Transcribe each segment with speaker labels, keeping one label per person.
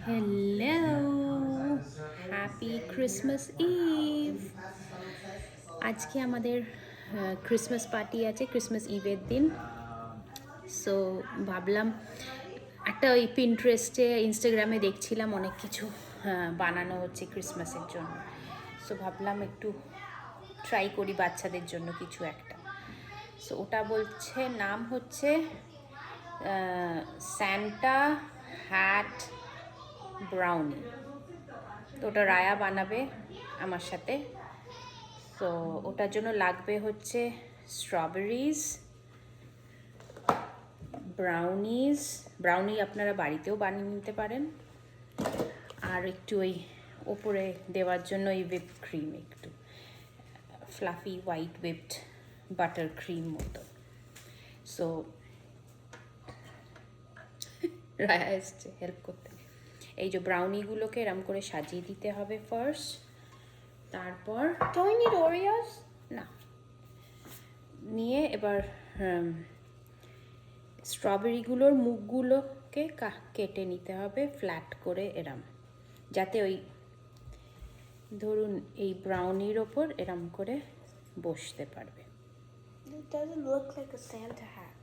Speaker 1: Hello, happy Christmas eve. আজকে আমাদের Christmas party আছে, ক্রিসমাস ইভের দিন। সো ভাবলাম একটা ওই পিন্টারেস্টে ইনস্টাগ্রামে দেখছিলাম অনেক কিছু বানানো হচ্ছে ক্রিসমাসের জন্য। সো ভাবলাম একটু ট্রাই করি বাচ্চাদের জন্য কিছু একটা। সো ওটা বলছে, নাম হচ্ছে স্যান্টা হ্যাট ব্রাউনি। তো ওটা রায়া বানাবে আমার সাথে। তো ওটার জন্য লাগবে হচ্ছে স্ট্রবেরিজ, ব্রাউনি আপনারা বাড়িতেও বানিয়ে নিতে পারেন, আর একটু ওই ওপরে দেওয়ার জন্য ওই হুইপ ক্রিম, একটু fluffy white whipped butter cream মতো। সো রায়া এসছে হেল্প করতে। এই যে ব্রাউনিগুলোকে এরম করে সাজিয়ে দিতে হবে ফার্স্ট, তারপর
Speaker 2: Don't we need Oreos?
Speaker 1: না নিয়ে এবার স্ট্রবেরিগুলোর মুখগুলোকে কেটে নিতে হবে ফ্ল্যাট করে এরম, যাতে ওই ধরুন এই ব্রাউনির ওপর এরম করে বসতে পারবে।
Speaker 2: It doesn't look like a Santa hat.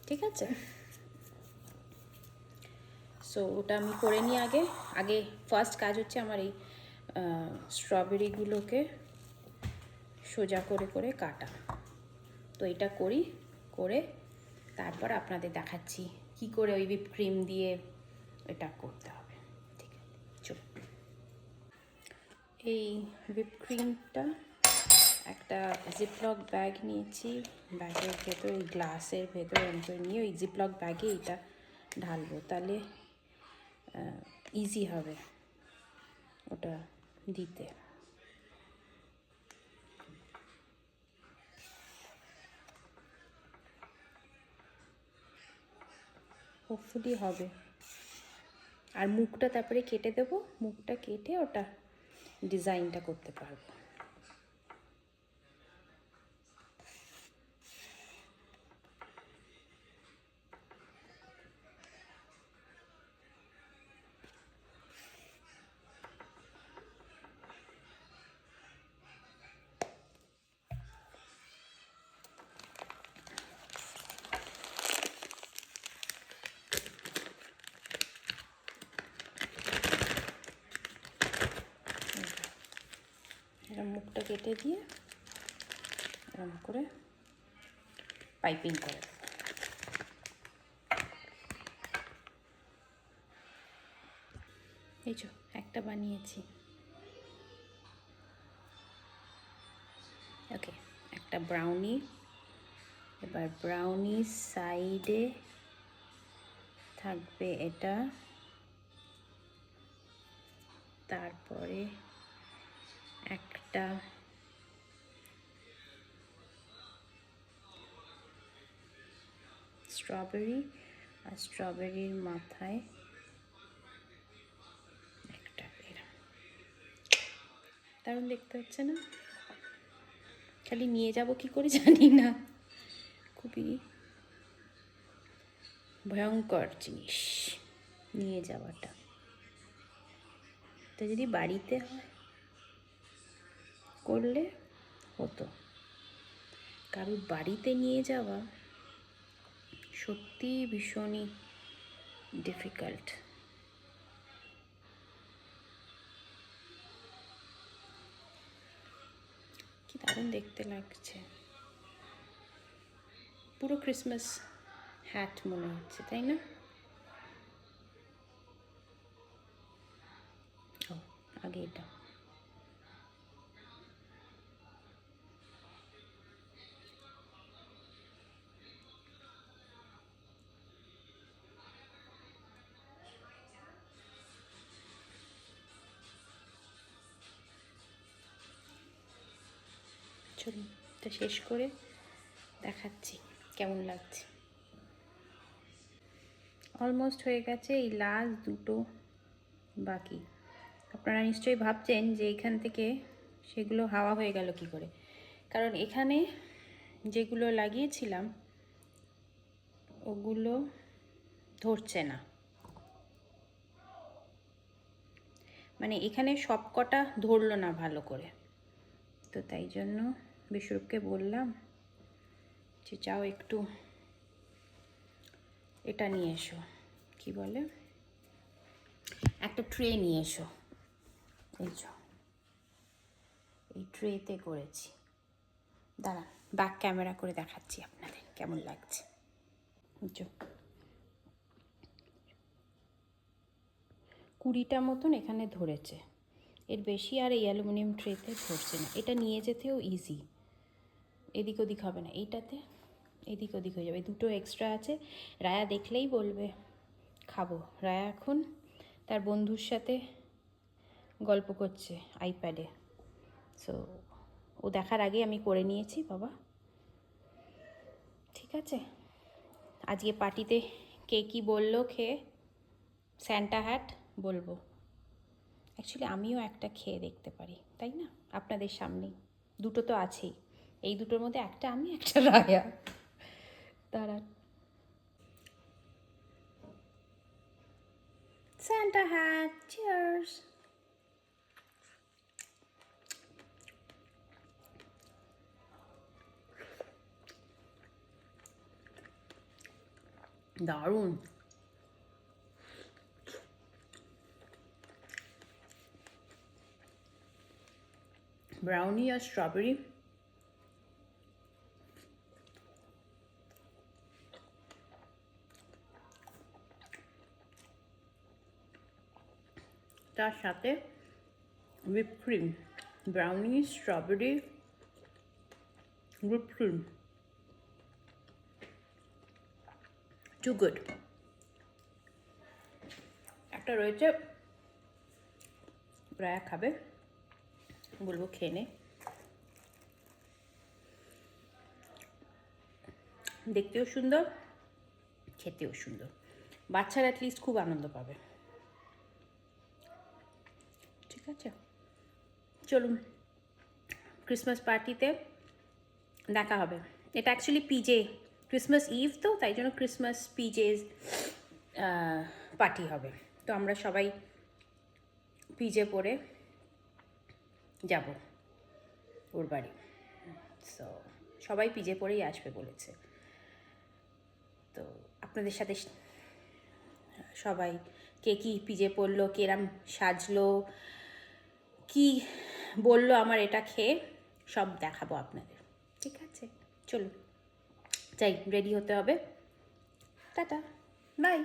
Speaker 1: ঠিক আছে, সো ওটা আমি করে নিই আগে ফার্স্ট কাজ হচ্ছে আমার এই স্ট্রবেরিগুলোকে সোজা করে করে কাটা। তো এটা করে তারপর আপনাদের দেখাচ্ছি কি করে ওই হুইপ ক্রিম দিয়ে এটা করতে হবে। ঠিক আছে, চলো। এই হুইপ ক্রিমটা একটা জিপলক ব্যাগ নিয়েছি, ব্যাগের ভেতর এই গ্লাসের ভেতর এরকম করে নিয়ে ওই জিপলক ব্যাগে এটা ঢালবো, তাহলে ইজি হবে ওটা দিতে। হোপফুলি হবে। আর মুখটা তারপরে কেটে দেবো, মুখটা কেটে ওটা ডিজাইনটা করতে পারবো। এরকম মুখটা কেটে দিয়ে এরকম করে পাইপিং করে দেবো। এই যে একটা বানিয়েছি। ওকে, একটা ব্রাউনি। এবার ব্রাউনির সাইডে থাকবে এটা, তারপরে একটা স্ট্রবেরি, আর স্ট্রবেরির মাথায় একটা এরকম। দারুণ দেখতে হচ্ছে না? খালি নিয়ে যাব কি করে জানি না, খুবই ভয়ঙ্কর জিনিস নিয়ে যাওয়াটা। তো যদি বাড়িতে হয় করলে হতো, কারোর বাড়িতে নিয়ে যাওয়া সত্যি ভীষণই ডিফিকাল্ট। কি দারুণ দেখতে লাগছে, পুরো ক্রিসমাস হ্যাট মনে হচ্ছে, তাই না? ও, আগে এটা চলুন, এটা শেষ করে দেখাচ্ছি কেমন লাগছে। অলমোস্ট হয়ে গেছে, এই লাস্ট দুটো বাকি। আপনারা নিশ্চয়ই ভাবছেন যে এখান থেকে সেগুলো হাওয়া হয়ে গেল কি করে, কারণ এখানে যেগুলো লাগিয়েছিলাম ওগুলো ধরছে না। মানে এখানে সব কটা ধরলো না ভালো করে, তো তাই জন্য বিশ্বরূপকে বললাম যে যাও একটু এটা নিয়ে এসো, কি বলে, একটা ট্রে নিয়ে এসো। এই যে এই ট্রেতে করেছি, দাঁড়ান ব্যাক ক্যামেরা করে দেখাচ্ছি আপনাদের কেমন লাগছে। যে 20টা মতন এখানে ধরেছে, এর বেশি আর এই অ্যালুমিনিয়াম ট্রেতে ধরছে না। এটা নিয়ে যেতেও ইজি, এদিক ওদিক হবে না, এইটাতে এদিক ওদিক হয়ে যাবে। দুটো এক্সট্রা আছে, রায়া দেখলেই বলবে খাবো। রায়া এখন তার বন্ধুর সাথে গল্প করছে আইপ্যাডে, সো ও দেখার আগে আমি করে নিয়েছি বাবা। ঠিক আছে, আজকে পার্টিতে কে কী বললো খেয়ে, স্যান্টা হ্যাট বলবো। অ্যাকচুয়ালি আমিও একটা খেয়ে দেখতে পারি, তাই না, আপনাদের সামনেই। দুটো তো আছেই, এই দুটোর মধ্যে একটা আমি একটা রায়া। দাঁড়ান, স্যান্টা হ্যাট, চিয়ার্স। দারুণ। ব্রাউনি আর স্ট্রবেরি তার সাথে whip cream, brownie, strawberry, whip cream, too good. একটা রয়েছে, রায়া খাবে, বলবো খেয়ে নে। দেখতেও সুন্দর, খেতেও সুন্দর, বাচ্চারা অ্যাটলিস্ট খুব আনন্দ পাবে। ঠিক আছে, চলুন ক্রিসমাস পার্টিতে দেখা হবে। এটা অ্যাকচুয়ালি পিজে, ক্রিসমাস ইভ তো, তাই জন্য ক্রিসমাস পিজেস পার্টি হবে। তো আমরা সবাই পিজে পরে যাব ওর বাড়ি, সো সবাই পিজে পরেই আসবে বলেছে। তো আপনাদের সাথে সবাই কে কী পিজে পরলো, কেরাম সাজলো, কি বললো আমার এটা খেয়ে, সব দেখাবো আপনাদের। ঠিক আছে, চলুন যাই, রেডি হতে হবে। Tata, by.